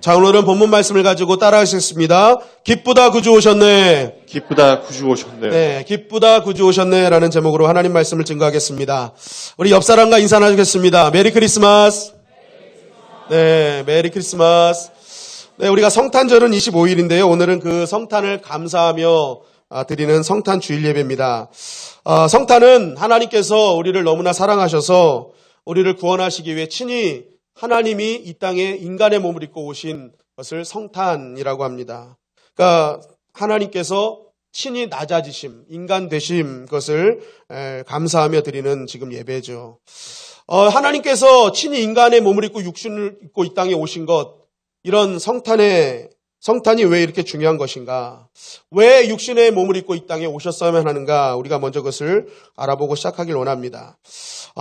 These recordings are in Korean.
자, 오늘은 본문 말씀을 가지고 따라하시겠습니다. 기쁘다 구주 오셨네. 기쁘다 구주 오셨네. 네, 기쁘다 구주 오셨네 라는 제목으로 하나님 말씀을 증거하겠습니다. 우리 옆 사람과 인사 나누겠습니다. 메리 크리스마스. 네, 메리 크리스마스. 네, 우리가 성탄절은 25일인데요. 오늘은 그 성탄을 감사하며 드리는 성탄 주일 예배입니다. 성탄은 하나님께서 우리를 너무나 사랑하셔서 우리를 구원하시기 위해 친히 하나님이 이 땅에 인간의 몸을 입고 오신 것을 성탄이라고 합니다. 그러니까 하나님께서 친히 낮아지심, 인간 되심 것을 감사하며 드리는 지금 예배죠. 하나님께서 친히 인간의 몸을 입고 육신을 입고 이 땅에 오신 것, 이런 성탄이 왜 이렇게 중요한 것인가? 왜 육신의 몸을 입고 이 땅에 오셨어야만 하는가? 우리가 먼저 그것을 알아보고 시작하길 원합니다.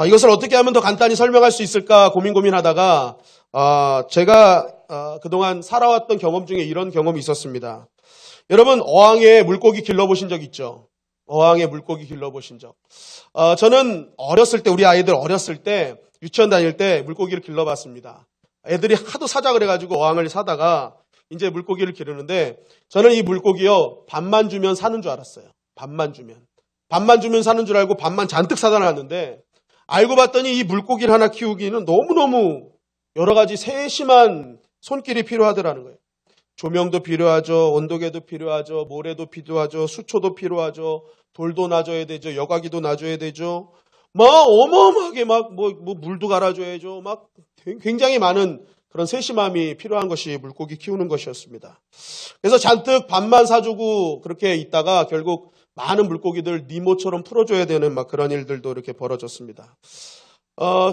이것을 어떻게 하면 더 간단히 설명할 수 있을까 고민하다가 제가 그동안 살아왔던 경험 중에 이런 경험이 있었습니다. 여러분, 어항에 물고기 길러보신 적 있죠? 어항에 물고기 길러보신 적. 저는 어렸을 때, 우리 아이들 어렸을 때 유치원 다닐 때 물고기를 길러봤습니다. 애들이 하도 사자 그래가지고 어항을 사다가 이제 물고기를 기르는데, 저는 이 물고기요, 밥만 주면 사는 줄 알았어요. 밥만 주면 사는 줄 알고 밥만 잔뜩 사다 놨는데, 알고 봤더니 이 물고기를 하나 키우기는 너무너무 여러 가지 세심한 손길이 필요하더라는 거예요. 조명도 필요하죠. 온도계도 필요하죠. 모래도 필요하죠. 수초도 필요하죠. 돌도 놔줘야 되죠. 여과기도 놔줘야 되죠. 막 어마어마하게 물도 갈아줘야죠. 막 굉장히 많은 그런 세심함이 필요한 것이 물고기 키우는 것이었습니다. 그래서 잔뜩 밥만 사주고 그렇게 있다가 결국 많은 물고기들 니모처럼 풀어줘야 되는 막 그런 일들도 이렇게 벌어졌습니다.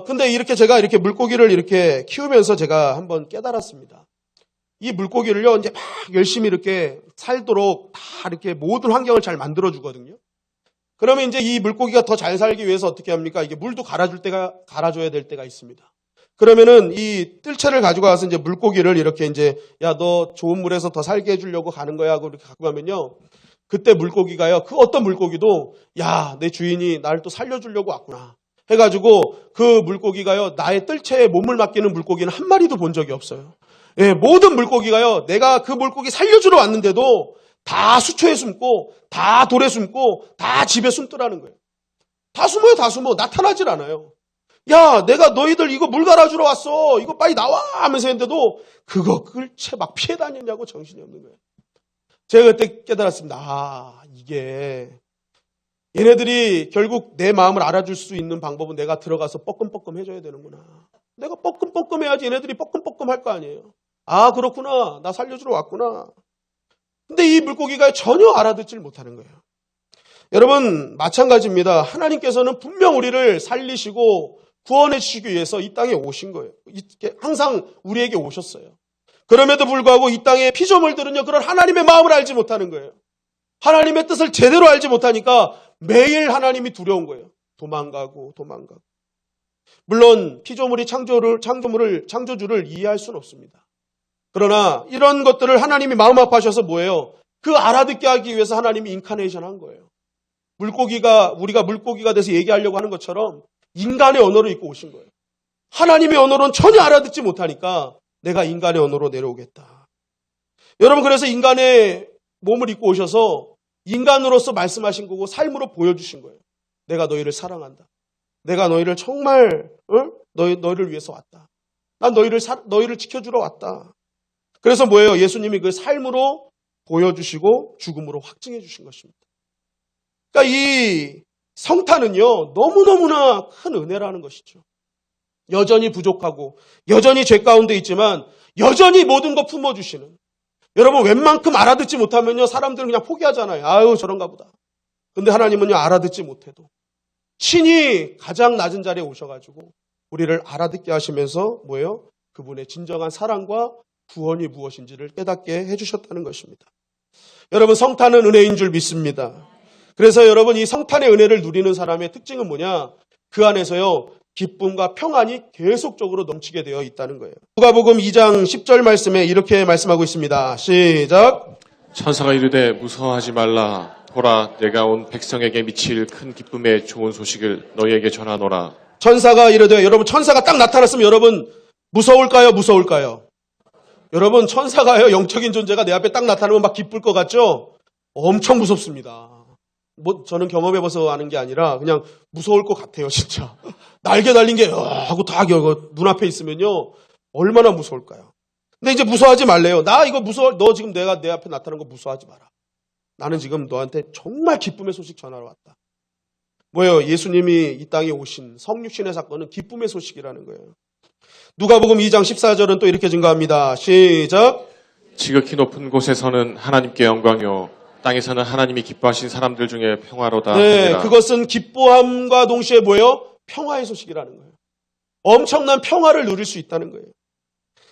근데 제가 이렇게 물고기를 이렇게 키우면서 제가 한번 깨달았습니다. 이 물고기를요, 이제 막 열심히 이렇게 살도록 다 이렇게 모든 환경을 잘 만들어주거든요. 그러면 이제 이 물고기가 더 잘 살기 위해서 어떻게 합니까? 이게 물도 갈아줘야 될 때가 있습니다. 그러면은 이 뜰채를 가지고 가서 이제 물고기를 이렇게 이제, 야, 너 좋은 물에서 더 살게 해주려고 가는 거야 하고 이렇게 갖고 가면요. 그때 물고기가요, 그 어떤 물고기도, 야, 내 주인이 나를 또 살려주려고 왔구나 해가지고 그 물고기가요, 나의 뜰채에 몸을 맡기는 물고기는 한 마리도 본 적이 없어요. 예, 모든 물고기가요, 내가 그 물고기 살려주러 왔는데도 다 수초에 숨고, 다 돌에 숨고, 다 집에 숨더라는 거예요. 다 숨어요, 다 숨어. 나타나질 않아요. 야, 내가 너희들 이거 물 갈아주러 왔어. 이거 빨리 나와 하면서 했는데도 그거 끌채 막 피해 다니냐고 정신이 없는 거예요. 제가 그때 깨달았습니다. 이게 얘네들이 결국 내 마음을 알아줄 수 있는 방법은 내가 들어가서 뻐끔뻐끔 해줘야 되는구나. 내가 뻐끔뻐끔 해야지 얘네들이 뻐끔뻐끔 할 거 아니에요. 그렇구나. 나 살려주러 왔구나. 근데 이 물고기가 전혀 알아듣질 못하는 거예요. 여러분, 마찬가지입니다. 하나님께서는 분명 우리를 살리시고 구원해 주시기 위해서 이 땅에 오신 거예요. 항상 우리에게 오셨어요. 그럼에도 불구하고 이 땅에 피조물들은요, 그런 하나님의 마음을 알지 못하는 거예요. 하나님의 뜻을 제대로 알지 못하니까 매일 하나님이 두려운 거예요. 도망가고. 물론 피조물이 창조주를 이해할 수는 없습니다. 그러나 이런 것들을 하나님이 마음 아파하셔서 뭐예요? 그 알아듣게 하기 위해서 하나님이 인카네이션 한 거예요. 우리가 물고기가 돼서 얘기하려고 하는 것처럼 인간의 언어를 입고 오신 거예요. 하나님의 언어로는 전혀 알아듣지 못하니까 내가 인간의 언어로 내려오겠다. 여러분, 그래서 인간의 몸을 입고 오셔서 인간으로서 말씀하신 거고 삶으로 보여주신 거예요. 내가 너희를 사랑한다. 내가 너희를 정말 너희를 위해서 왔다. 난 너희를 지켜주러 왔다. 그래서 뭐예요? 예수님이 그 삶으로 보여주시고 죽음으로 확증해 주신 것입니다. 그러니까 이 성탄은요, 너무너무나 큰 은혜라는 것이죠. 여전히 부족하고 여전히 죄 가운데 있지만 여전히 모든 거 품어주시는, 여러분, 웬만큼 알아듣지 못하면요, 사람들은 그냥 포기하잖아요. 아유, 저런가 보다. 근데 하나님은요, 알아듣지 못해도 친히 가장 낮은 자리에 오셔가지고 우리를 알아듣게 하시면서 뭐예요? 그분의 진정한 사랑과 구원이 무엇인지를 깨닫게 해주셨다는 것입니다. 여러분, 성탄은 은혜인 줄 믿습니다. 그래서 여러분, 이 성탄의 은혜를 누리는 사람의 특징은 뭐냐? 그 안에서요, 기쁨과 평안이 계속적으로 넘치게 되어 있다는 거예요. 누가복음 2장 10절 말씀에 이렇게 말씀하고 있습니다. 시작. 천사가 이르되 무서워하지 말라. 보라, 내가 온 백성에게 미칠 큰 기쁨의 좋은 소식을 너희에게 전하노라. 천사가 이르되, 여러분, 천사가 딱 나타났으면 여러분 무서울까요? 여러분, 천사가요, 영적인 존재가 내 앞에 딱 나타나면 막 기쁠 것 같죠? 엄청 무섭습니다. 저는 경험해봐서 아는 게 아니라 그냥 무서울 것 같아요, 진짜. 날개 달린 게 하고 다 눈앞에 있으면요, 얼마나 무서울까요? 근데 이제 무서워하지 말래요. 나 이거 무서워. 너 지금 내가 내 앞에 나타나는 거 무서워하지 마라. 나는 지금 너한테 정말 기쁨의 소식 전하러 왔다. 뭐예요? 예수님이 이 땅에 오신 성육신의 사건은 기쁨의 소식이라는 거예요. 누가복음 2장 14절은 또 이렇게 증가합니다. 시작. 지극히 높은 곳에서는 하나님께 영광이요 땅에서는 하나님이 기뻐하신 사람들 중에 평화로다. 네, 하니라. 그것은 기뻐함과 동시에 뭐예요? 평화의 소식이라는 거예요. 엄청난 평화를 누릴 수 있다는 거예요.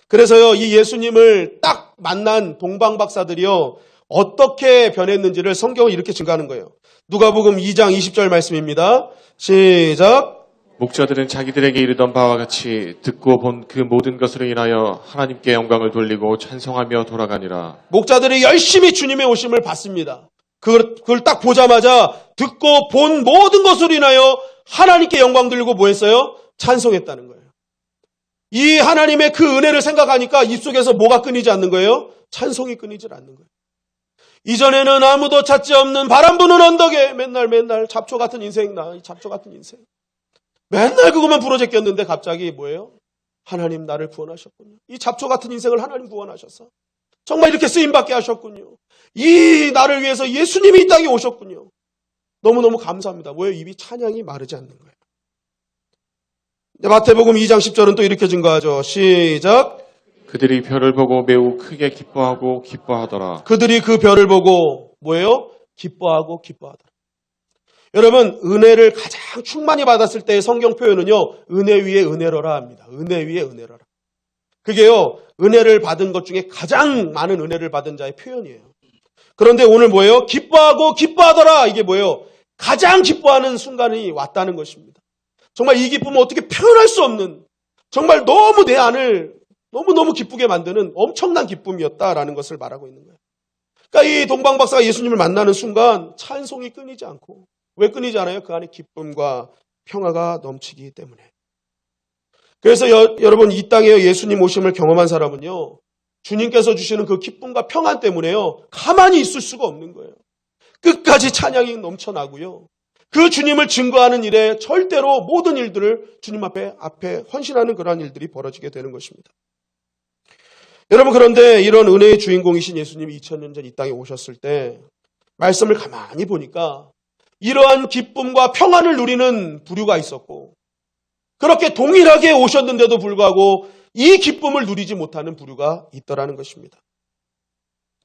그래서요, 이 예수님을 딱 만난 동방박사들이요, 어떻게 변했는지를 성경은 이렇게 증가하는 거예요. 누가복음 2장 20절 말씀입니다. 시작. 목자들은 자기들에게 이르던 바와 같이 듣고 본 그 모든 것으로 인하여 하나님께 영광을 돌리고 찬송하며 돌아가니라. 목자들이 열심히 주님의 오심을 봤습니다. 그걸 딱 보자마자 듣고 본 모든 것으로 인하여 하나님께 영광 돌리고 뭐 했어요? 찬송했다는 거예요. 이 하나님의 그 은혜를 생각하니까 입속에서 뭐가 끊이지 않는 거예요? 찬송이 끊이질 않는 거예요. 이전에는 아무도 찾지 없는 바람 부는 언덕에 맨날 잡초 같은 인생, 이 잡초 같은 인생. 맨날 그것만 부러제꼈는데 갑자기 뭐예요? 하나님 나를 구원하셨군요. 이 잡초 같은 인생을 하나님 구원하셔서 정말 이렇게 쓰임받게 하셨군요. 이 나를 위해서 예수님이 이 땅에 오셨군요. 너무너무 감사합니다. 뭐예요? 입이 찬양이 마르지 않는 거예요. 마태복음 2장 10절은 또 이렇게 증가하죠. 시작. 그들이 별을 보고 매우 크게 기뻐하고 기뻐하더라. 그들이 그 별을 보고 뭐예요? 기뻐하고 기뻐하더라. 여러분, 은혜를 가장 충만히 받았을 때의 성경 표현은요, 은혜 위에 은혜로라 합니다. 은혜 위에 은혜로라. 그게요, 은혜를 받은 것 중에 가장 많은 은혜를 받은 자의 표현이에요. 그런데 오늘 뭐예요? 기뻐하고 기뻐하더라. 이게 뭐예요? 가장 기뻐하는 순간이 왔다는 것입니다. 정말 이 기쁨은 어떻게 표현할 수 없는, 정말 너무 내 안을 너무너무 기쁘게 만드는 엄청난 기쁨이었다라는 것을 말하고 있는 거예요. 그러니까 이 동방박사가 예수님을 만나는 순간 찬송이 끊이지 않고, 왜 끊이지 않아요? 그 안에 기쁨과 평화가 넘치기 때문에. 그래서 여러분, 이 땅에 예수님 오심을 경험한 사람은요, 주님께서 주시는 그 기쁨과 평안 때문에요, 가만히 있을 수가 없는 거예요. 끝까지 찬양이 넘쳐나고요. 그 주님을 증거하는 일에 절대로 모든 일들을 주님 앞에 헌신하는 그러한 일들이 벌어지게 되는 것입니다. 여러분, 그런데 이런 은혜의 주인공이신 예수님이 2000년 전 이 땅에 오셨을 때 말씀을 가만히 보니까 이러한 기쁨과 평안을 누리는 부류가 있었고, 그렇게 동일하게 오셨는데도 불구하고 이 기쁨을 누리지 못하는 부류가 있더라는 것입니다.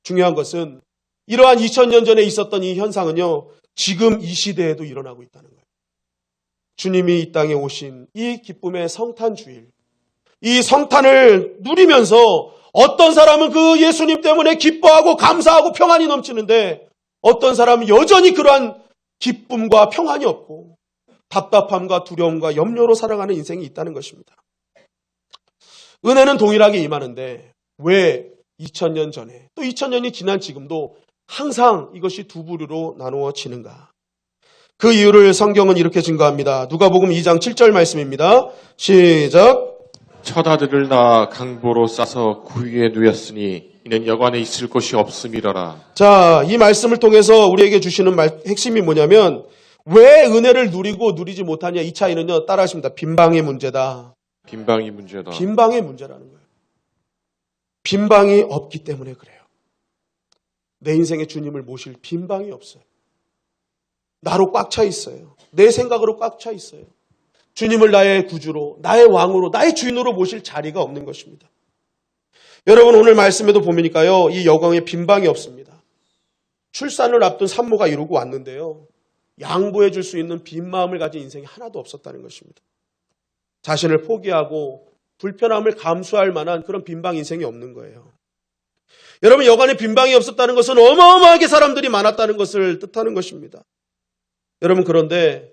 중요한 것은 이러한 2000년 전에 있었던 이 현상은요, 지금 이 시대에도 일어나고 있다는 거예요. 주님이 이 땅에 오신 이 기쁨의 성탄주일, 이 성탄을 누리면서 어떤 사람은 그 예수님 때문에 기뻐하고 감사하고 평안이 넘치는데, 어떤 사람은 여전히 그러한 기쁨과 평안이 없고 답답함과 두려움과 염려로 살아가는 인생이 있다는 것입니다. 은혜는 동일하게 임하는데 왜 2000년 전에 또 2000년이 지난 지금도 항상 이것이 두 부류로 나누어지는가? 그 이유를 성경은 이렇게 증거합니다. 누가복음 2장 7절 말씀입니다. 시작. 첫 아들을 낳아 강보로 싸서 구유에 누였으니 이는 여관에 있을 곳이 없음이라라. 자, 이 말씀을 통해서 우리에게 주시는 핵심이 뭐냐면, 왜 은혜를 누리고 누리지 못하냐, 이 차이는요, 따라하십니다. 빈방의 문제다. 빈방이 문제다. 빈방의 문제라는 거예요. 빈방이 없기 때문에 그래요. 내 인생에 주님을 모실 빈방이 없어요. 나로 꽉 차 있어요. 내 생각으로 꽉 차 있어요. 주님을 나의 구주로, 나의 왕으로, 나의 주인으로 모실 자리가 없는 것입니다. 여러분, 오늘 말씀에도 보니까요, 이 여강에 빈방이 없습니다. 출산을 앞둔 산모가 이루고 왔는데요, 양보해 줄 수 있는 빈 마음을 가진 인생이 하나도 없었다는 것입니다. 자신을 포기하고 불편함을 감수할 만한 그런 빈방 인생이 없는 거예요. 여러분, 여간에 빈방이 없었다는 것은 어마어마하게 사람들이 많았다는 것을 뜻하는 것입니다. 여러분, 그런데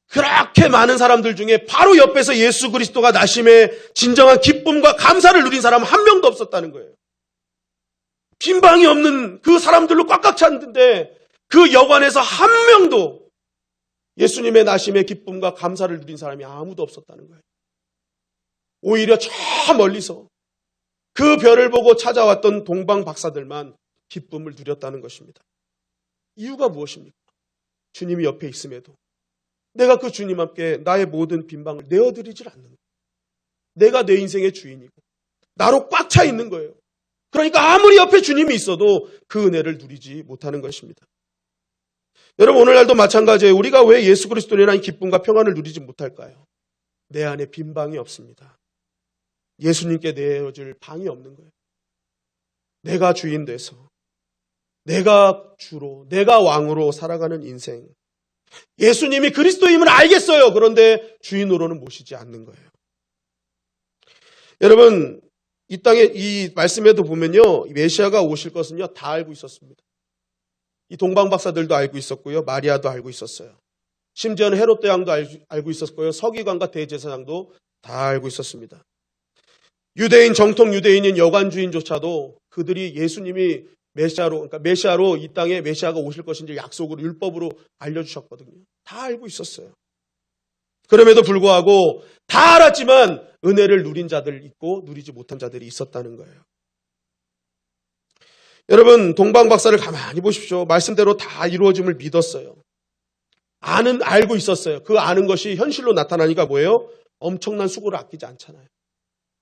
그렇게 많은 사람들 중에 바로 옆에서 예수 그리스도가 나심의 진정한 기쁨과 감사를 누린 사람은 한 명도 없었다는 거예요. 빈방이 없는 그 사람들로 꽉꽉 찼는데 그 여관에서 한 명도 예수님의 나심의 기쁨과 감사를 누린 사람이 아무도 없었다는 거예요. 오히려 저 멀리서 그 별을 보고 찾아왔던 동방 박사들만 기쁨을 누렸다는 것입니다. 이유가 무엇입니까? 주님이 옆에 있음에도 내가 그 주님 앞에 나의 모든 빈방을 내어드리질 않는 거예요. 내가 내 인생의 주인이고 나로 꽉 차 있는 거예요. 그러니까 아무리 옆에 주님이 있어도 그 은혜를 누리지 못하는 것입니다. 여러분, 오늘날도 마찬가지예요. 우리가 왜 예수 그리스도라는 기쁨과 평안을 누리지 못할까요? 내 안에 빈방이 없습니다. 예수님께 내어줄 방이 없는 거예요. 내가 주인 돼서, 내가 주로, 내가 왕으로 살아가는 인생. 예수님이 그리스도임을 알겠어요. 그런데 주인으로는 모시지 않는 거예요. 여러분, 이 땅에 이 말씀에도 보면요, 메시아가 오실 것은요 다 알고 있었습니다. 이 동방 박사들도 알고 있었고요, 마리아도 알고 있었어요. 심지어는 헤롯 왕도 알고 있었고요, 서기관과 대제사장도 다 알고 있었습니다. 유대인, 정통 유대인인 여관주인조차도 그들이 예수님이 메시아로 이 땅에 메시아가 오실 것인지 약속으로 율법으로 알려주셨거든요. 다 알고 있었어요. 그럼에도 불구하고 다 알았지만 은혜를 누린 자들 있고 누리지 못한 자들이 있었다는 거예요. 여러분, 동방 박사를 가만히 보십시오. 말씀대로 다 이루어짐을 믿었어요. 알고 있었어요. 그 아는 것이 현실로 나타나니까 뭐예요? 엄청난 수고를 아끼지 않잖아요.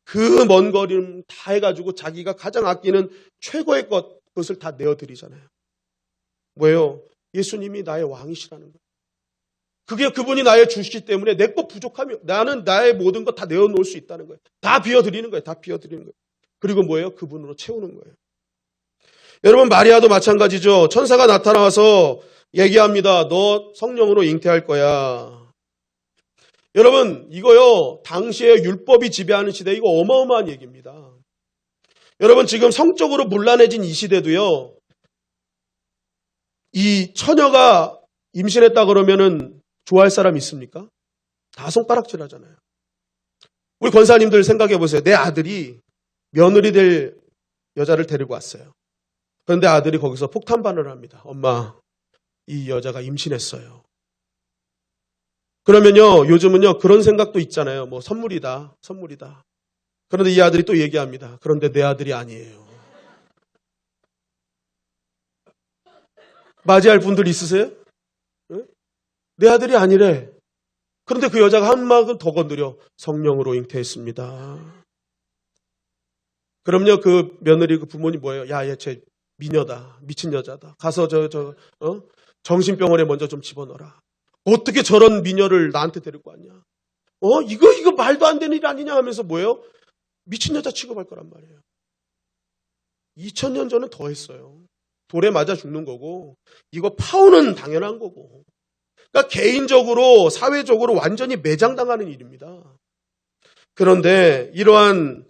그 먼 거리를 다 해가지고 자기가 가장 아끼는 최고의 것을 다 내어드리잖아요. 뭐예요? 예수님이 나의 왕이시라는 거예요. 그게 그분이 나의 주시기 때문에 내 것 부족하면 나는 나의 모든 것 다 내어놓을 수 있다는 거예요. 다 비워드리는 거예요. 다 비워드리는 거예요. 그리고 뭐예요? 그분으로 채우는 거예요. 여러분, 마리아도 마찬가지죠. 천사가 나타나와서 얘기합니다. 너 성령으로 잉태할 거야. 여러분, 이거요, 당시에 율법이 지배하는 시대, 이거 어마어마한 얘기입니다. 여러분, 지금 성적으로 문란해진 이 시대도요, 이 처녀가 임신했다 그러면은 좋아할 사람 있습니까? 다 손가락질 하잖아요. 우리 권사님들 생각해 보세요. 내 아들이 며느리 될 여자를 데리고 왔어요. 그런데 아들이 거기서 폭탄반응을 합니다. 엄마, 이 여자가 임신했어요. 그러면요, 요즘은요, 그런 생각도 있잖아요. 뭐, 선물이다. 그런데 이 아들이 또 얘기합니다. 그런데 내 아들이 아니에요. 맞이할 분들 있으세요? 네? 내 아들이 아니래. 그런데 그 여자가 한마디 더 건드려. 성령으로 잉태했습니다. 그럼요, 그 며느리 그 부모님 뭐예요? 야, 얘 쟤 미녀다. 미친 여자다. 가서 정신병원에 먼저 좀 집어넣어라. 어떻게 저런 미녀를 나한테 데리고 왔냐? 이거 말도 안 되는 일 아니냐 하면서 뭐예요? 미친 여자 취급할 거란 말이에요. 2000년 전은 더 했어요. 돌에 맞아 죽는 거고, 이거 파혼은 당연한 거고. 그러니까 개인적으로, 사회적으로 완전히 매장당하는 일입니다. 그런데 이러한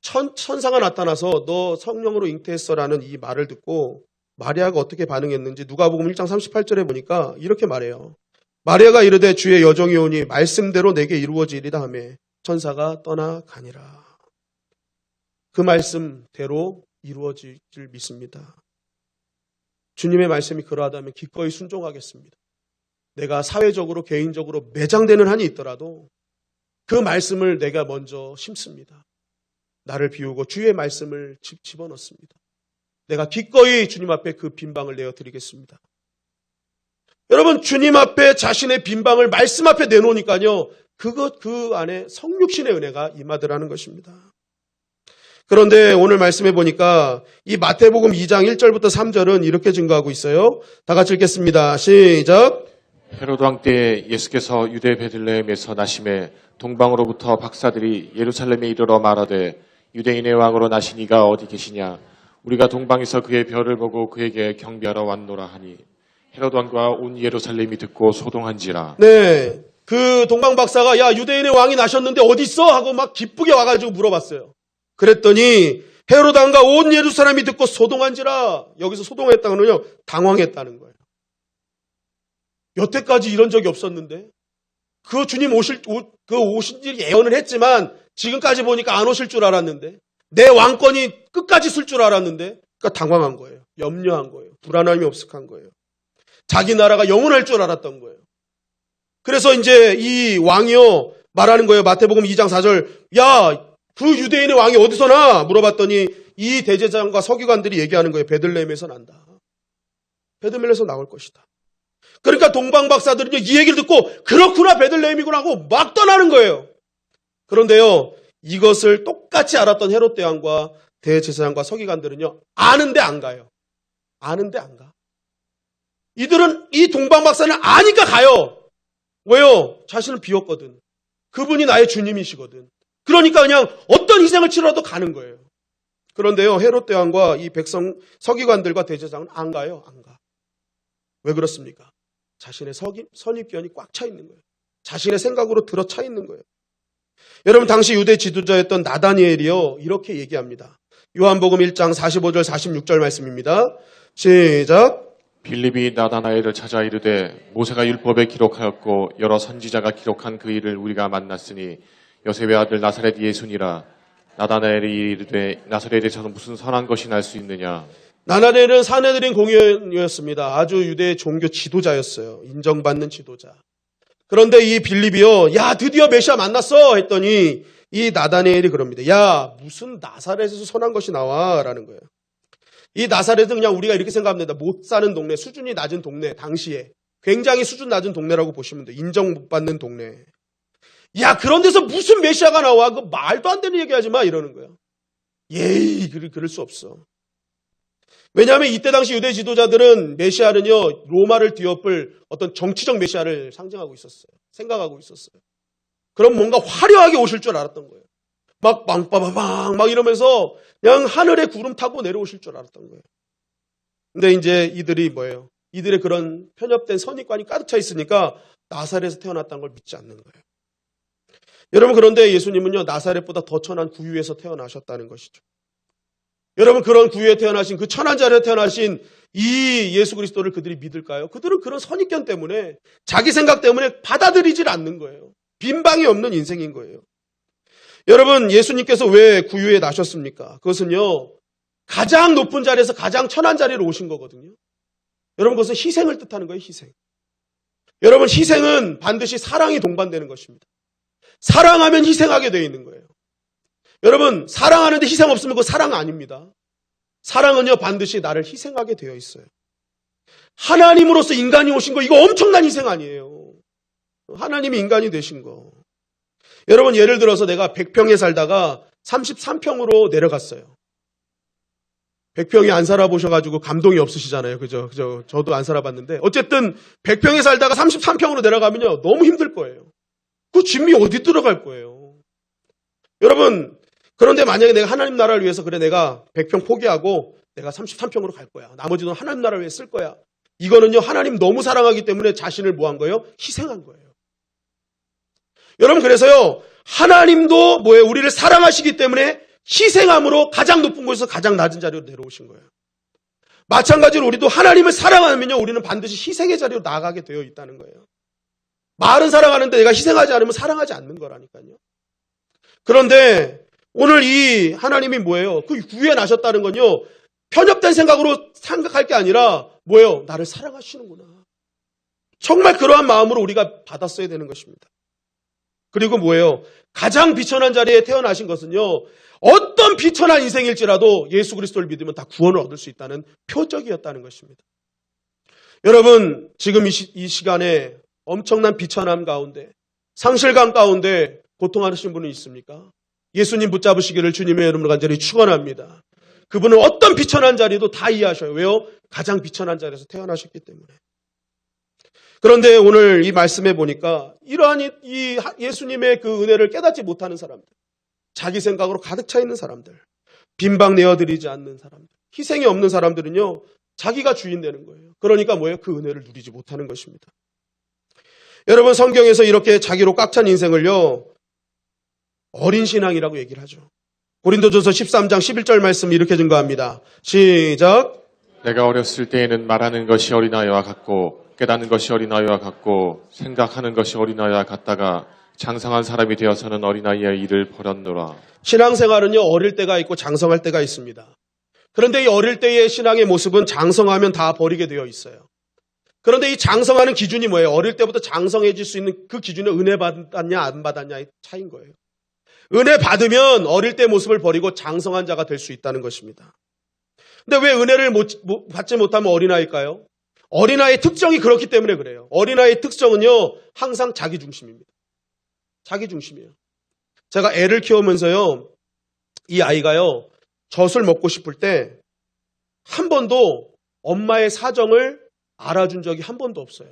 천사가 나타나서 너 성령으로 잉태했어라는 이 말을 듣고 마리아가 어떻게 반응했는지 누가복음 1장 38절에 보니까 이렇게 말해요. 마리아가 이르되 주의 여종이 오니 말씀대로 내게 이루어지리다 하며 천사가 떠나가니라. 그 말씀대로 이루어질 줄 믿습니다. 주님의 말씀이 그러하다면 기꺼이 순종하겠습니다. 내가 사회적으로 개인적으로 매장되는 한이 있더라도 그 말씀을 내가 먼저 심습니다. 나를 비우고 주의 말씀을 집어넣습니다. 내가 기꺼이 주님 앞에 그 빈방을 내어드리겠습니다. 여러분, 주님 앞에 자신의 빈방을 말씀 앞에 내놓으니까요, 그 안에 성육신의 은혜가 임하더라는 것입니다. 그런데 오늘 말씀해 보니까 이 마태복음 2장 1절부터 3절은 이렇게 증거하고 있어요. 다 같이 읽겠습니다. 시작. 헤롯 왕 때에 예수께서 유대 베들레헴에서 나심에 동방으로부터 박사들이 예루살렘에 이르러 말하되 유대인의 왕으로 나신 이가 어디 계시냐? 우리가 동방에서 그의 별을 보고 그에게 경배하러 왔노라 하니 헤롯 왕과 온 예루살렘이 듣고 소동한지라. 네, 그 동방 박사가 야, 유대인의 왕이 나셨는데 어디 있어? 하고 막 기쁘게 와가지고 물어봤어요. 그랬더니 헤롯 왕과 온 예루살렘이 듣고 소동한지라. 여기서 소동했다고는요, 당황했다는 거예요. 여태까지 이런 적이 없었는데 그 주님 오실 줄 예언을 했지만 지금까지 보니까 안 오실 줄 알았는데 내 왕권이 끝까지 쓸 줄 알았는데 그러니까 당황한 거예요. 염려한 거예요. 불안함이 없을한 거예요. 자기 나라가 영원할 줄 알았던 거예요. 그래서 이제 이 왕이요 말하는 거예요. 마태복음 2장 4절. 야, 그 유대인의 왕이 어디서 나? 물어봤더니 이 대제사장과 서기관들이 얘기하는 거예요. 베들레헴에서 난다. 베들레헴에서 나올 것이다. 그러니까 동방박사들은 이 얘기를 듣고 그렇구나 베들레헴이구나 하고 막 떠나는 거예요. 그런데요, 이것을 똑같이 알았던 헤롯 대왕과 대제사장과 서기관들은요, 아는데 안 가요. 아는데 안 가. 이들은 이 동방박사는 아니까 가요. 왜요? 자신을 비웠거든. 그분이 나의 주님이시거든. 그러니까 그냥 어떤 희생을 치러도 가는 거예요. 그런데요, 헤롯 대왕과 이 백성 서기관들과 대제사장은 안 가요. 안 가. 왜 그렇습니까? 자신의 선입견이 꽉 차 있는 거예요. 자신의 생각으로 들어차 있는 거예요. 여러분, 당시 유대 지도자였던 나다니엘이요, 이렇게 얘기합니다. 요한복음 1장 45절 46절 말씀입니다. 시작. 빌립이 나다나엘을 찾아 이르되 모세가 율법에 기록하였고 여러 선지자가 기록한 그 일을 우리가 만났으니 요셉의 아들 나사렛 예수니라. 나다나엘이 이르되 나사렛에서는 무슨 선한 것이 날 수 있느냐. 나다니엘은 사내들인 공의원이었습니다. 아주 유대 종교 지도자였어요. 인정받는 지도자. 그런데 이 빌립이요, 야 드디어 메시아 만났어 했더니 이 나다니엘이 그럽니다. 야 무슨 나사렛에서 선한 것이 나와 라는 거예요. 이 나사렛은 그냥 우리가 이렇게 생각합니다. 못 사는 동네, 수준이 낮은 동네, 당시에 굉장히 수준 낮은 동네라고 보시면 돼요. 인정 못 받는 동네. 야 그런 데서 무슨 메시아가 나와? 그 말도 안 되는 얘기하지 마 이러는 거예요. 예이 그럴 수 없어. 왜냐하면 이때 당시 유대 지도자들은 메시아는요, 로마를 뒤엎을 어떤 정치적 메시아를 상징하고 있었어요. 생각하고 있었어요. 그럼 뭔가 화려하게 오실 줄 알았던 거예요. 막 빵빠바방 막 이러면서 그냥 하늘에 구름 타고 내려오실 줄 알았던 거예요. 근데 이제 이들이 뭐예요? 이들의 그런 편협된 선입관이 가득 차 있으니까 나사렛에서 태어났다는 걸 믿지 않는 거예요. 여러분, 그런데 예수님은요, 나사렛보다 더 천한 구유에서 태어나셨다는 것이죠. 여러분, 그런 구유에 태어나신, 그 천한 자리에 태어나신 이 예수 그리스도를 그들이 믿을까요? 그들은 그런 선입견 때문에, 자기 생각 때문에 받아들이질 않는 거예요. 빈방이 없는 인생인 거예요. 여러분, 예수님께서 왜 구유에 나셨습니까? 그것은요, 가장 높은 자리에서 가장 천한 자리로 오신 거거든요. 여러분, 그것은 희생을 뜻하는 거예요, 희생. 여러분, 희생은 반드시 사랑이 동반되는 것입니다. 사랑하면 희생하게 되어 있는 거예요. 여러분, 사랑하는데 희생 없으면 그거 사랑 아닙니다. 사랑은요, 반드시 나를 희생하게 되어 있어요. 하나님으로서 인간이 오신 거, 이거 엄청난 희생 아니에요. 하나님이 인간이 되신 거. 여러분, 예를 들어서 내가 100평에 살다가 33평으로 내려갔어요. 100평에 안 살아보셔가지고 감동이 없으시잖아요. 그죠? 저도 안 살아봤는데. 어쨌든 100평에 살다가 33평으로 내려가면요, 너무 힘들 거예요. 그 짐이 어디 들어갈 거예요. 여러분, 그런데 만약에 내가 하나님 나라를 위해서 그래 내가 100평 포기하고 내가 33평으로 갈 거야. 나머지는 하나님 나라를 위해 쓸 거야. 이거는요, 하나님 너무 사랑하기 때문에 자신을 뭐 한 거예요? 희생한 거예요. 여러분, 그래서요, 하나님도 뭐예요? 우리를 사랑하시기 때문에 희생함으로 가장 높은 곳에서 가장 낮은 자리로 내려오신 거예요. 마찬가지로 우리도 하나님을 사랑하면요, 우리는 반드시 희생의 자리로 나아가게 되어 있다는 거예요. 말은 사랑하는데 내가 희생하지 않으면 사랑하지 않는 거라니까요. 그런데 오늘 이 하나님이 뭐예요? 그 구유에 나셨다는 건요, 편협된 생각으로 생각할 게 아니라 뭐예요? 나를 사랑하시는구나. 정말 그러한 마음으로 우리가 받았어야 되는 것입니다. 그리고 뭐예요? 가장 비천한 자리에 태어나신 것은요, 어떤 비천한 인생일지라도 예수 그리스도를 믿으면 다 구원을 얻을 수 있다는 표적이었다는 것입니다. 여러분, 지금 이 시간에 엄청난 비천함 가운데, 상실감 가운데 고통하시는 분은 있습니까? 예수님 붙잡으시기를 주님의 이름으로 간절히 축원합니다. 그분은 어떤 비천한 자리도 다 이해하셔요. 왜요? 가장 비천한 자리에서 태어나셨기 때문에. 그런데 오늘 이 말씀에 보니까 이러한 이 예수님의 그 은혜를 깨닫지 못하는 사람들, 자기 생각으로 가득 차 있는 사람들, 빈방 내어드리지 않는 사람들, 희생이 없는 사람들은요, 자기가 주인 되는 거예요. 그러니까 뭐예요? 그 은혜를 누리지 못하는 것입니다. 여러분, 성경에서 이렇게 자기로 꽉 찬 인생을요, 어린 신앙이라고 얘기를 하죠. 고린도전서 13장 11절 말씀 이렇게 증거합니다. 시작. 내가 어렸을 때에는 말하는 것이 어린아이와 같고 깨닫는 것이 어린아이와 같고 생각하는 것이 어린아이와 같다가 장성한 사람이 되어서는 어린아이의 일을 버렸노라. 신앙생활은요, 어릴 때가 있고 장성할 때가 있습니다. 그런데 이 어릴 때의 신앙의 모습은 장성하면 다 버리게 되어 있어요. 그런데 이 장성하는 기준이 뭐예요? 어릴 때부터 장성해질 수 있는 그 기준은 은혜 받았냐 안 받았냐의 차이인 거예요. 은혜 받으면 어릴 때 모습을 버리고 장성한 자가 될 수 있다는 것입니다. 근데 왜 은혜를 받지 못하면 어린아이일까요? 어린아이의 특성이 그렇기 때문에 그래요. 어린아이의 특성은요, 항상 자기중심입니다. 자기중심이에요. 제가 애를 키우면서요, 이 아이가요, 젖을 먹고 싶을 때 한 번도 엄마의 사정을 알아준 적이 한 번도 없어요.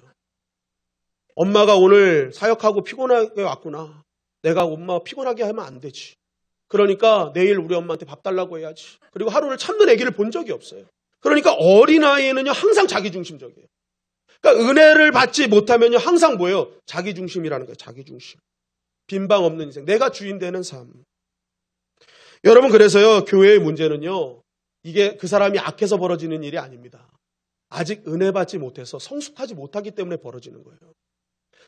엄마가 오늘 사역하고 피곤하게 왔구나. 내가 엄마 피곤하게 하면 안 되지. 그러니까 내일 우리 엄마한테 밥 달라고 해야지. 그리고 하루를 참는 아기를 본 적이 없어요. 그러니까 어린아이는요, 항상 자기중심적이에요. 그러니까 은혜를 받지 못하면요, 항상 뭐예요? 자기중심이라는 거예요. 자기중심. 빈방 없는 인생. 내가 주인 되는 삶. 여러분, 그래서요, 교회의 문제는요, 이게 그 사람이 악해서 벌어지는 일이 아닙니다. 아직 은혜 받지 못해서 성숙하지 못하기 때문에 벌어지는 거예요.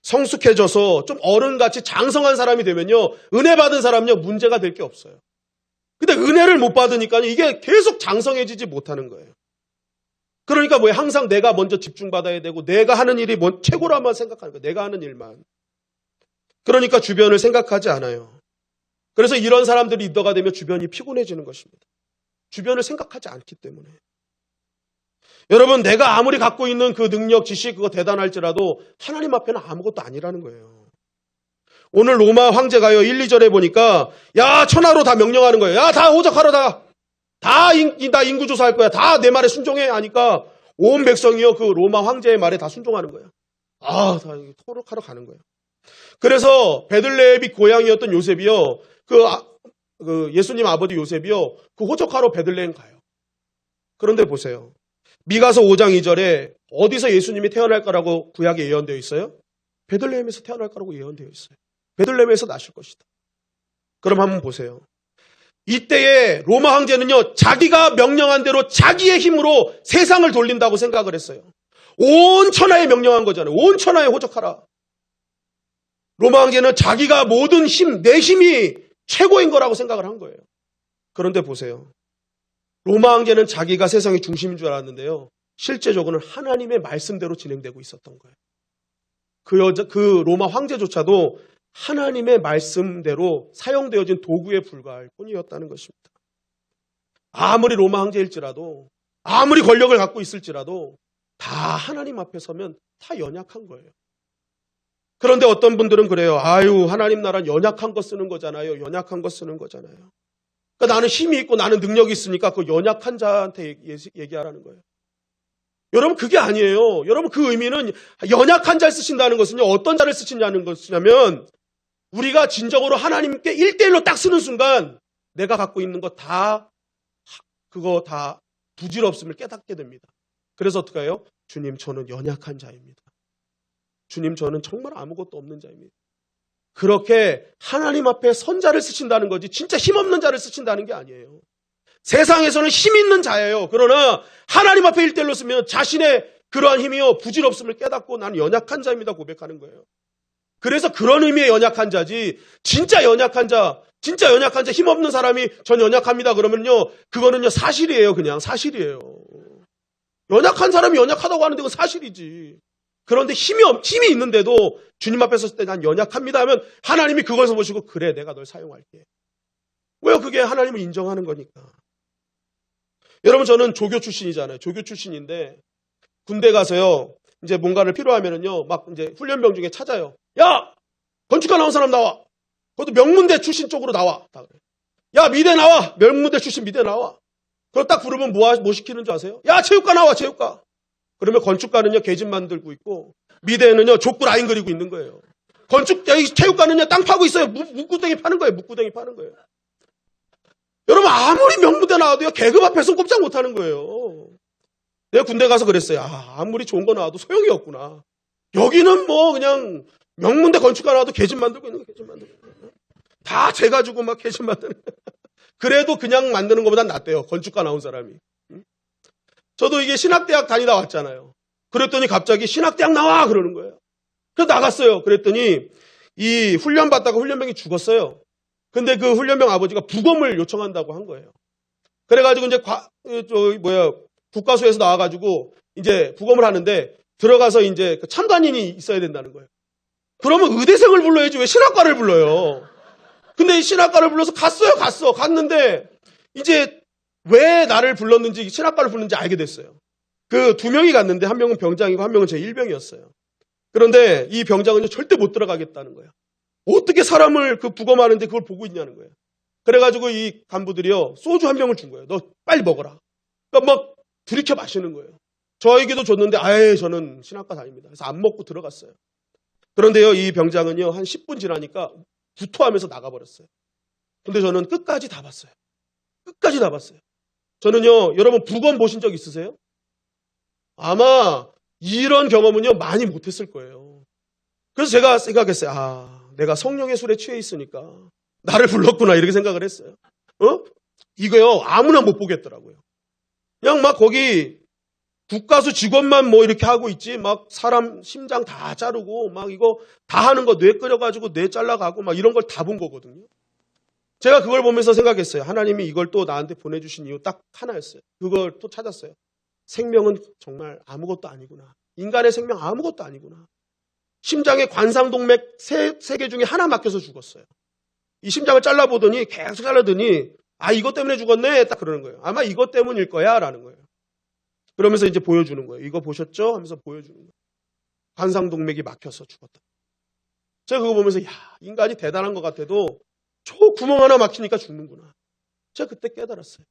성숙해져서 좀 어른같이 장성한 사람이 되면요, 은혜 받은 사람은요, 문제가 될 게 없어요. 근데 은혜를 못 받으니까 이게 계속 장성해지지 못하는 거예요. 그러니까 뭐예요? 항상 내가 먼저 집중받아야 되고 내가 하는 일이 최고라만 생각하는 거예요. 내가 하는 일만. 그러니까 주변을 생각하지 않아요. 그래서 이런 사람들이 리더가 되면 주변이 피곤해지는 것입니다. 주변을 생각하지 않기 때문에. 여러분, 내가 아무리 갖고 있는 그 능력, 지식, 그거 대단할지라도 하나님 앞에는 아무것도 아니라는 거예요. 오늘 로마 황제가요, 1, 2절에 보니까, 야, 천하로 다 명령하는 거예요. 야, 다 오적하러 다 인구조사할 거야. 다 내 말에 순종해. 하니까 온 백성이요, 그 로마 황제의 말에 다 순종하는 거예요. 다 토록하러 가는 거예요. 그래서 베들레헴이 고향이었던 요셉이요, 그 예수님 아버지 요셉이요, 그 호적하러 베들레헴 가요. 그런데 보세요. 미가서 5장 2절에 어디서 예수님이 태어날 거라고 구약에 예언되어 있어요? 베들레헴에서 태어날 거라고 예언되어 있어요. 베들레헴에서 나실 것이다. 그럼 한번 보세요. 이때에 로마 황제는요, 자기가 명령한 대로 자기의 힘으로 세상을 돌린다고 생각을 했어요. 온 천하에 명령한 거잖아요. 온 천하에 호적하라. 로마 황제는 자기가 모든 힘, 내 힘이 최고인 거라고 생각을 한 거예요. 그런데 보세요. 로마 황제는 자기가 세상의 중심인 줄 알았는데요. 실제적으로는 하나님의 말씀대로 진행되고 있었던 거예요. 그 로마 황제조차도 하나님의 말씀대로 사용되어진 도구에 불과할 뿐이었다는 것입니다. 아무리 로마 황제일지라도, 아무리 권력을 갖고 있을지라도 다 하나님 앞에 서면 다 연약한 거예요. 그런데 어떤 분들은 그래요. 아유, 하나님 나라는 연약한 거 쓰는 거잖아요. 연약한 거 쓰는 거잖아요. 그러니까 나는 힘이 있고 나는 능력이 있으니까 그 연약한 자한테 얘기하라는 거예요. 여러분, 그게 아니에요. 여러분, 그 의미는 연약한 자를 쓰신다는 것은요, 어떤 자를 쓰신다는 것이냐면 우리가 진정으로 하나님께 1대1로 딱 쓰는 순간 내가 갖고 있는 거 그거 다 부질없음을 깨닫게 됩니다. 그래서 어떻게 해요? 주님, 저는 연약한 자입니다. 주님, 저는 정말 아무것도 없는 자입니다. 그렇게 하나님 앞에 선자를 쓰신다는 거지 진짜 힘없는 자를 쓰신다는 게 아니에요. 세상에서는 힘 있는 자예요. 그러나 하나님 앞에 1대1로 쓰면 자신의 그러한 힘이요, 부질없음을 깨닫고 나는 연약한 자입니다 고백하는 거예요. 그래서 그런 의미의 연약한 자지, 진짜 연약한 자, 힘없는 사람이 전 연약합니다 그러면요, 그거는요 사실이에요. 그냥 사실이에요. 연약한 사람이 연약하다고 하는데 그건 사실이지. 그런데 힘이 있는데도 주님 앞에 섰을 때 난 연약합니다 하면 하나님이 그것을 보시고 그래, 내가 널 사용할게. 왜요? 그게 하나님을 인정하는 거니까. 여러분, 저는 조교 출신이잖아요. 조교 출신인데 군대 가서요, 이제 뭔가를 필요하면은요, 막 이제 훈련병 중에 찾아요. 야! 건축가 나온 사람 나와. 그것도 명문대 출신 쪽으로 나와. 야, 미대 나와. 명문대 출신 미대 나와. 그걸 딱 부르면 뭐 시키는 줄 아세요? 야, 체육과 나와, 체육과. 그러면 건축가는요, 계집 만들고 있고, 미대는요, 족구 라인 그리고 있는 거예요. 체육가는요, 땅 파고 있어요. 묵구덩이 파는 거예요. 묵구덩이 파는 거예요. 여러분, 아무리 명문대 나와도요, 계급 앞에서 꼼짝 못 하는 거예요. 내가 군대 가서 그랬어요. 아무리 좋은 거 나와도 소용이 없구나. 여기는 뭐 그냥 명문대 건축가 나와도 계집 만들고 있는 거예요. 계집 만들고 있는 거예요. 다 재가지고 막 계집 만드는 거예요. 그래도 그냥 만드는 것보단 낫대요. 건축가 나온 사람이. 저도 이게 신학대학 다니다 왔잖아요. 그랬더니 갑자기 신학대학 나와! 그러는 거예요. 그래서 나갔어요. 그랬더니 이 훈련 받다가 훈련병이 죽었어요. 근데 그 훈련병 아버지가 부검을 요청한다고 한 거예요. 그래가지고 이제 국가수에서 나와가지고 이제 부검을 하는데 들어가서 이제 참관인이 있어야 된다는 거예요. 그러면 의대생을 불러야지 왜 신학과를 불러요? 근데 이 신학가를 불러서 갔는데 이제 왜 나를 불렀는지, 신학가를 불렀는지 알게 됐어요. 그 두 명이 갔는데 한 명은 병장이고 한 명은 제 일병이었어요. 그런데 이 병장은 절대 못 들어가겠다는 거예요. 어떻게 사람을 그 부검하는데 그걸 보고 있냐는 거예요. 그래가지고 이 간부들이요, 소주 한 병을 준 거예요. 너 빨리 먹어라. 그러니까 막 들이켜 마시는 거예요. 저에게도 줬는데 아예 저는 신학과 다닙니다. 그래서 안 먹고 들어갔어요. 그런데요, 이 병장은요, 한 10분 지나니까 구토하면서 나가버렸어요. 근데 저는 끝까지 다 봤어요. 끝까지 다 봤어요. 저는요, 여러분 부검 보신 적 있으세요? 아마 이런 경험은요, 많이 못했을 거예요. 그래서 제가 생각했어요. 아, 내가 성령의 술에 취해 있으니까 나를 불렀구나, 이렇게 생각을 했어요. 이거요, 아무나 못 보겠더라고요. 그냥 막 거기 국가수 직원만 뭐 이렇게 하고 있지, 막 사람 심장 다 자르고, 막 이거 다 하는 거 뇌 끓여가지고 뇌 잘라가고, 막 이런 걸 다 본 거거든요. 제가 그걸 보면서 생각했어요. 하나님이 이걸 또 나한테 보내주신 이유 딱 하나였어요. 그걸 또 찾았어요. 생명은 정말 아무것도 아니구나. 인간의 생명 아무것도 아니구나. 심장에 관상동맥 세 개 중에 하나 막혀서 죽었어요. 이 심장을 잘라보더니 계속 잘라더니 아, 이것 때문에 죽었네, 딱 그러는 거예요. 아마 이것 때문일 거야, 라는 거예요. 그러면서 이제 보여주는 거예요. 이거 보셨죠? 하면서 보여주는 거예요. 관상동맥이 막혀서 죽었다. 제가 그거 보면서 야, 인간이 대단한 것 같아도 저 구멍 하나 막히니까 죽는구나. 제가 그때 깨달았어요.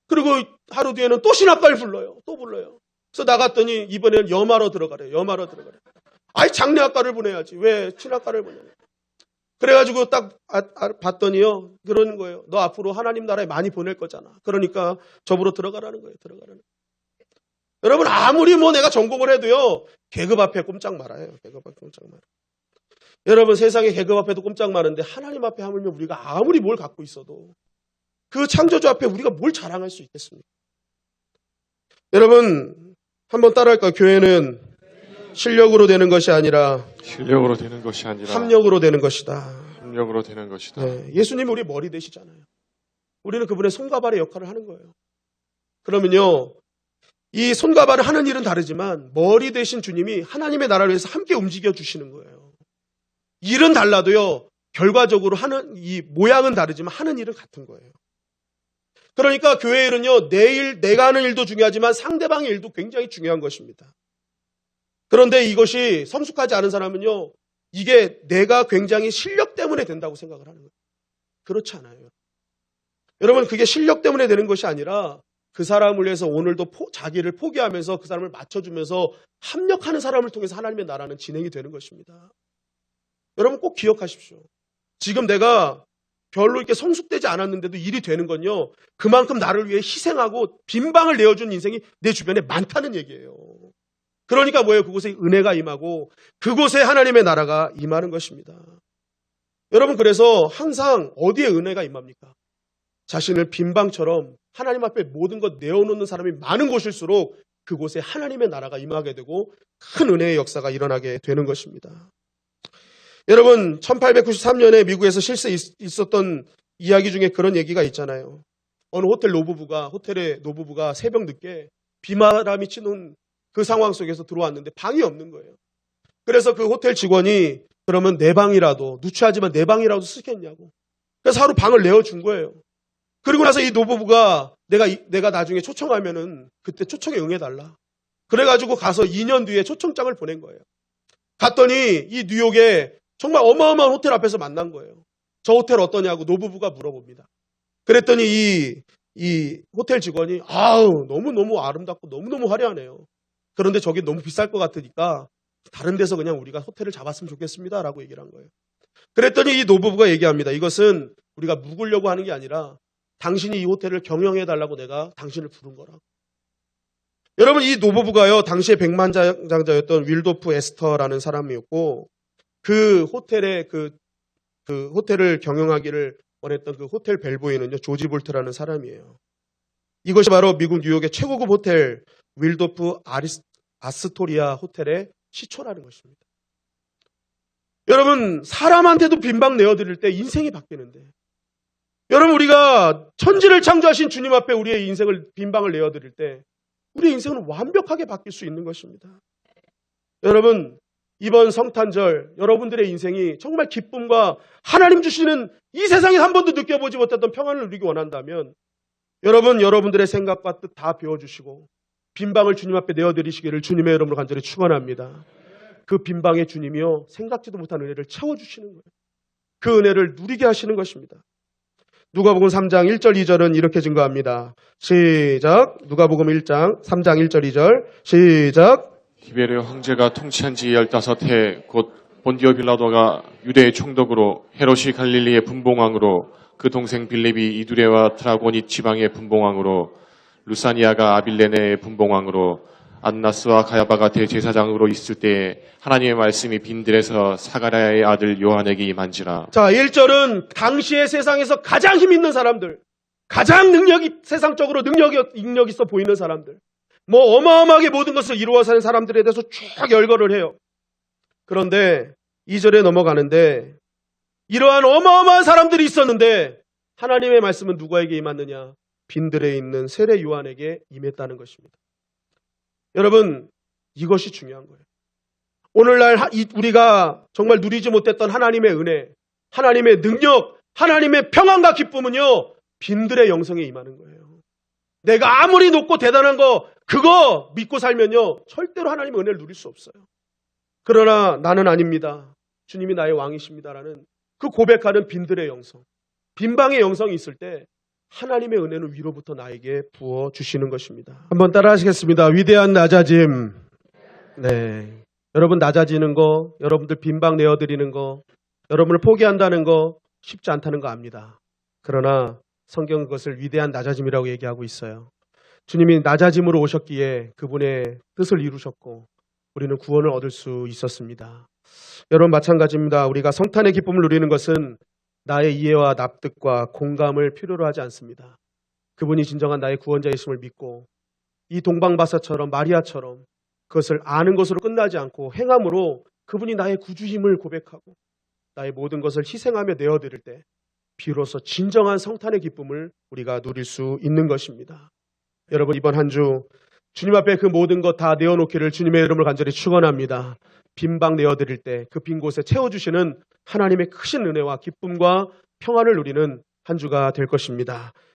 그리고 하루 뒤에는 또 신학가를 불러요. 또 불러요. 그래서 나갔더니 이번에는 염하러 들어가래요. 염하러 들어가래요. 아이, 장례학과를 보내야지. 왜 신학과를 보내냐. 그래가지고 딱 봤더니요, 그러는 거예요. 너 앞으로 하나님 나라에 많이 보낼 거잖아. 그러니까 저보러 들어가라는 거예요. 들어가라는 거예요. 여러분, 아무리 뭐 내가 전공을 해도요, 계급 앞에 꼼짝 말아요. 계급 앞에 꼼짝 말아요. 여러분, 세상에 계급 앞에도 꼼짝 마는데 하나님 앞에 하물며 우리가 아무리 뭘 갖고 있어도 그 창조주 앞에 우리가 뭘 자랑할 수 있겠습니까? 여러분, 한번 따라할까요? 교회는 실력으로 되는 것이 아니라 실력으로 되는 것이 아니라 합력으로 되는 것이다. 협력으로 되는 것이다. 네, 예수님이 우리 머리 되시잖아요. 우리는 그분의 손과 발의 역할을 하는 거예요. 그러면요, 이 손과 발을 하는 일은 다르지만 머리 되신 주님이 하나님의 나라를 위해서 함께 움직여 주시는 거예요. 일은 달라도요, 결과적으로 하는 이 모양은 다르지만 하는 일은 같은 거예요. 그러니까 교회 일은요, 내가 하는 일도 중요하지만 상대방의 일도 굉장히 중요한 것입니다. 그런데 이것이 성숙하지 않은 사람은요, 이게 내가 굉장히 실력 때문에 된다고 생각을 하는 거예요. 그렇지 않아요. 여러분, 그게 실력 때문에 되는 것이 아니라 그 사람을 위해서 오늘도 자기를 포기하면서 그 사람을 맞춰주면서 합력하는 사람을 통해서 하나님의 나라는 진행이 되는 것입니다. 여러분 꼭 기억하십시오. 지금 내가 별로 이렇게 성숙되지 않았는데도 일이 되는 건요, 그만큼 나를 위해 희생하고 빈방을 내어준 인생이 내 주변에 많다는 얘기예요. 그러니까 뭐예요? 그곳에 은혜가 임하고 그곳에 하나님의 나라가 임하는 것입니다. 여러분, 그래서 항상 어디에 은혜가 임합니까? 자신을 빈방처럼 하나님 앞에 모든 것 내어놓는 사람이 많은 곳일수록 그곳에 하나님의 나라가 임하게 되고 큰 은혜의 역사가 일어나게 되는 것입니다. 여러분, 1893년에 미국에서 실제 있었던 이야기 중에 그런 얘기가 있잖아요. 어느 호텔의 노부부가 새벽 늦게 비바람이 치는 그 상황 속에서 들어왔는데 방이 없는 거예요. 그래서 그 호텔 직원이 그러면 내 방이라도, 누추하지만 내 방이라도 쓰겠냐고. 그래서 하루 방을 내어준 거예요. 그리고 나서 이 노부부가 내가 나중에 초청하면은 그때 초청에 응해달라. 그래가지고 가서 2년 뒤에 초청장을 보낸 거예요. 갔더니 이 뉴욕에 정말 어마어마한 호텔 앞에서 만난 거예요. 저 호텔 어떠냐고 노부부가 물어봅니다. 그랬더니 이 호텔 직원이 아우, 너무너무 아름답고 너무너무 화려하네요. 그런데 저게 너무 비쌀 것 같으니까 다른 데서 그냥 우리가 호텔을 잡았으면 좋겠습니다, 라고 얘기를 한 거예요. 그랬더니 이 노부부가 얘기합니다. 이것은 우리가 묵으려고 하는 게 아니라 당신이 이 호텔을 경영해달라고 내가 당신을 부른 거라고. 여러분, 이 노부부가요, 당시에 백만장자였던 윌도프 에스터라는 사람이었고, 그 호텔의 그 호텔을 경영하기를 원했던 그 호텔 벨보이는요, 조지 볼트라는 사람이에요. 이것이 바로 미국 뉴욕의 최고급 호텔 윌도프 아스토리아 호텔의 시초라는 것입니다. 여러분, 사람한테도 빈방 내어드릴 때 인생이 바뀌는데, 여러분, 우리가 천지를 창조하신 주님 앞에 우리의 인생을 빈방을 내어드릴 때 우리의 인생은 완벽하게 바뀔 수 있는 것입니다. 여러분, 이번 성탄절 여러분들의 인생이 정말 기쁨과 하나님 주시는 이 세상에 한 번도 느껴보지 못했던 평안을 누리기 원한다면 여러분들의 생각과 뜻 다 비워주시고 빈방을 주님 앞에 내어드리시기를 주님의 이름으로 간절히 축원합니다. 그 빈방에 주님이요 생각지도 못한 은혜를 채워주시는 거예요. 그 은혜를 누리게 하시는 것입니다. 누가복음 3장 1절 2절은 이렇게 증거합니다. 시작. 누가복음 1장 3장 1절 2절 시작. 디베르 황제가 통치한 지 15해 곧 본디오 빌라도가 유대의 총독으로 헤롯이 갈릴리의 분봉왕으로 그 동생 빌립이 이두레와 트라고니 지방의 분봉왕으로 루사니아가 아빌레네의 분봉왕으로 안나스와 가야바가 대제사장으로 있을 때에 하나님의 말씀이 빈들에서 사가랴의 아들 요한에게 임한지라. 자, 1절은 당시의 세상에서 가장 힘 있는 사람들, 가장 세상적으로 능력 있어 보이는 사람들, 뭐 어마어마하게 모든 것을 이루어 사는 사람들에 대해서 쭉 열거를 해요. 그런데 2절에 넘어가는데 이러한 어마어마한 사람들이 있었는데 하나님의 말씀은 누구에게 임했느냐? 빈들에 있는 세례 요한에게 임했다는 것입니다. 여러분, 이것이 중요한 거예요. 오늘날 우리가 정말 누리지 못했던 하나님의 은혜, 하나님의 능력, 하나님의 평안과 기쁨은요, 빈들의 영성에 임하는 거예요. 내가 아무리 높고 대단한 거 그거 믿고 살면요 절대로 하나님의 은혜를 누릴 수 없어요. 그러나 나는 아닙니다. 주님이 나의 왕이십니다라는 그 고백하는 빈들의 영성, 빈방의 영성이 있을 때 하나님의 은혜는 위로부터 나에게 부어주시는 것입니다. 한번 따라 하시겠습니다. 위대한 낮아짐. 네, 여러분 낮아지는 거, 여러분들 빈방 내어드리는 거, 여러분을 포기한다는 거 쉽지 않다는 거 압니다. 그러나 성경은 그것을 위대한 낮아짐이라고 얘기하고 있어요. 주님이 낮아짐으로 오셨기에 그분의 뜻을 이루셨고 우리는 구원을 얻을 수 있었습니다. 여러분 마찬가지입니다. 우리가 성탄의 기쁨을 누리는 것은 나의 이해와 납득과 공감을 필요로 하지 않습니다. 그분이 진정한 나의 구원자이심을 믿고 이 동방바사처럼 마리아처럼 그것을 아는 것으로 끝나지 않고 행함으로 그분이 나의 구주임을 고백하고 나의 모든 것을 희생하며 내어드릴 때 비로소 진정한 성탄의 기쁨을 우리가 누릴 수 있는 것입니다. 여러분 이번 한 주 주님 앞에 그 모든 것 다 내어놓기를 주님의 이름을 간절히 축원합니다. 빈방 내어드릴 때 그 빈 곳에 채워주시는 하나님의 크신 은혜와 기쁨과 평안을 누리는 한 주가 될 것입니다.